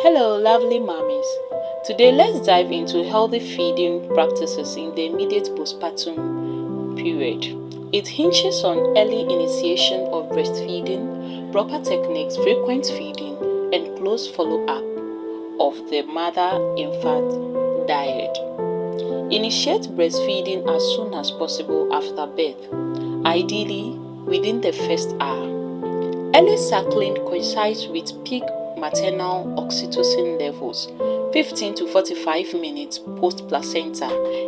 Hello, lovely mommies. Today, let's dive into healthy feeding practices in the immediate postpartum period. It hinges on early initiation of breastfeeding, proper techniques, frequent feeding, and close follow-up of the mother-infant diet. Initiate breastfeeding as soon as possible after birth, ideally within the first hour. Early suckling coincides with peak maternal oxytocin levels 15 to 45 minutes post-placenta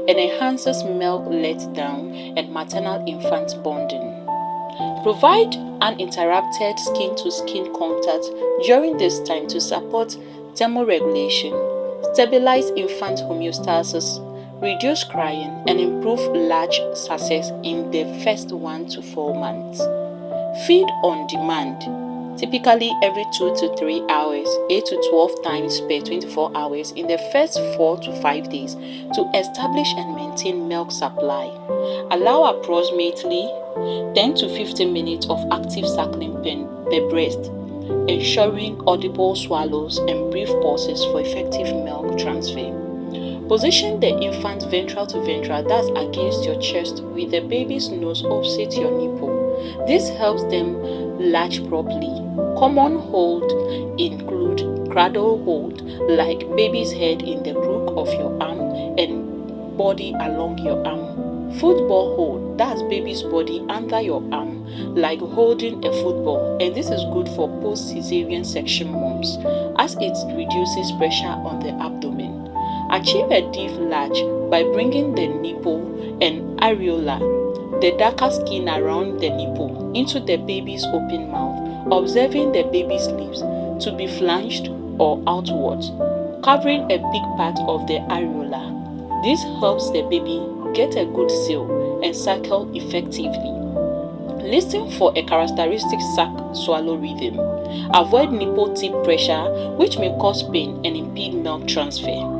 and enhances milk letdown and maternal-infant bonding. Provide uninterrupted skin-to-skin contact during this time to support thermoregulation, stabilize infant homeostasis, reduce crying, and improve latch success in the first 1 to 4 months. Feed on demand, typically every 2 to 3 hours, 8 to 12 times per 24 hours in the first 4 to 5 days to establish and maintain milk supply. Allow approximately 10 to 15 minutes of active suckling per breast, ensuring audible swallows and brief pauses for effective milk transfer. Position the infant ventral to ventral, that's against your chest, with the baby's nose opposite your nipple. This helps them latch properly. Common hold include cradle hold, like baby's head in the crook of your arm and body along your arm. Football hold, that's baby's body under your arm, like holding a football, and this is good for post-cesarean section moms as it reduces pressure on the abdomen. Achieve a deep latch by bringing the nipple and areola, the darker skin around the nipple, into the baby's open mouth, observing the baby's lips to be flanged or outwards, covering a big part of the areola. This helps the baby get a good seal and suckle effectively. Listen for a characteristic suck-swallow rhythm. Avoid nipple tip pressure, which may cause pain and impede milk transfer.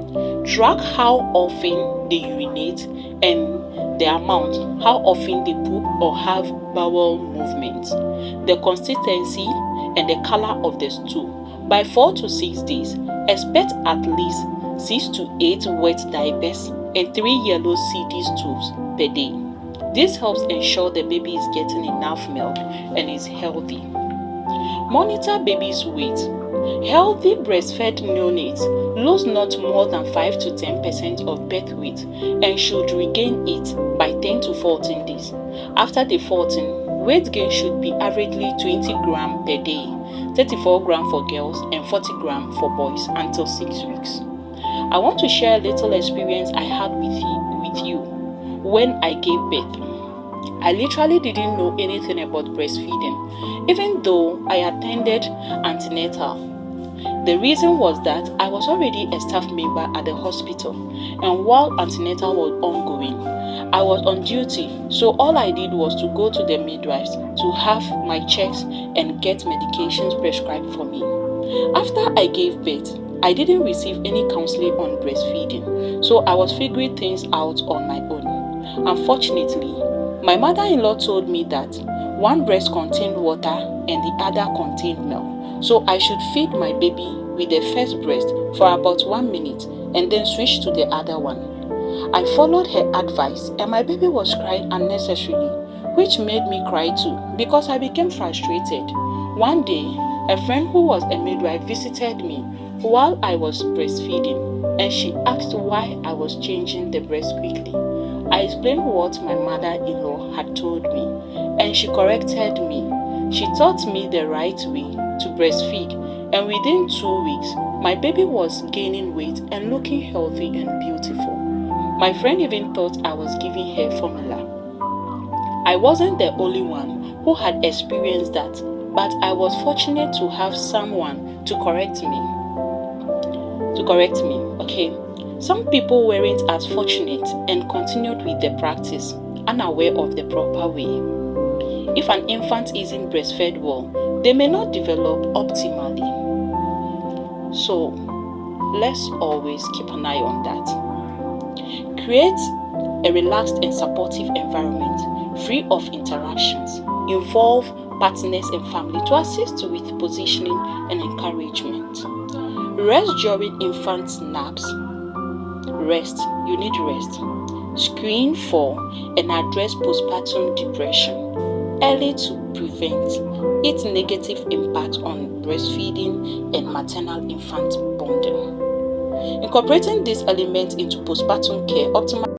Track how often they urinate and the amount, how often they poop or have bowel movements, the consistency and the color of the stool. By 4 to 6 days, expect at least 6 to 8 wet diapers and 3 yellow CD stools per day. This helps ensure the baby is getting enough milk and is healthy. Monitor baby's weight. Healthy breastfed neonates lose not more than 5 to 10% of birth weight and should regain it by 10 to 14 days. After day 14, weight gain should be averagely 20 grams per day, 34 grams for girls and 40 grams for boys until 6 weeks. I want to share a little experience I had with you when I gave birth. I literally didn't know anything about breastfeeding, even though I attended antenatal. The reason was that I was already a staff member at the hospital, and while antenatal was ongoing, I was on duty, so all I did was to go to the midwives to have my checks and get medications prescribed for me. After I gave birth, I didn't receive any counseling on breastfeeding, so I was figuring things out on my own. Unfortunately, my mother-in-law told me that one breast contained water and the other contained milk, so I should feed my baby with the first breast for about 1 minute and then switch to the other one. I followed her advice and my baby was crying unnecessarily, which made me cry too because I became frustrated. One day, a friend who was a midwife visited me while I was breastfeeding, and she asked why I was changing the breast quickly. I explained what my mother-in-law had told me, and she corrected me. She taught me the right way to breastfeed, and within 2 weeks, my baby was gaining weight and looking healthy and beautiful. My friend even thought I was giving her formula. I wasn't the only one who had experienced that, but I was fortunate to have someone to correct me. Okay? Some people weren't as fortunate and continued with the practice, unaware of the proper way. If an infant isn't breastfed well, they may not develop optimally. So, let's always keep an eye on that. Create a relaxed and supportive environment, free of interruptions. Involve partners and family to assist with positioning and encouragement. Rest during infant naps. Rest. You need rest. Screen for and address postpartum depression early to prevent its negative impact on breastfeeding and maternal-infant bonding. Incorporating these elements into postpartum care optimizes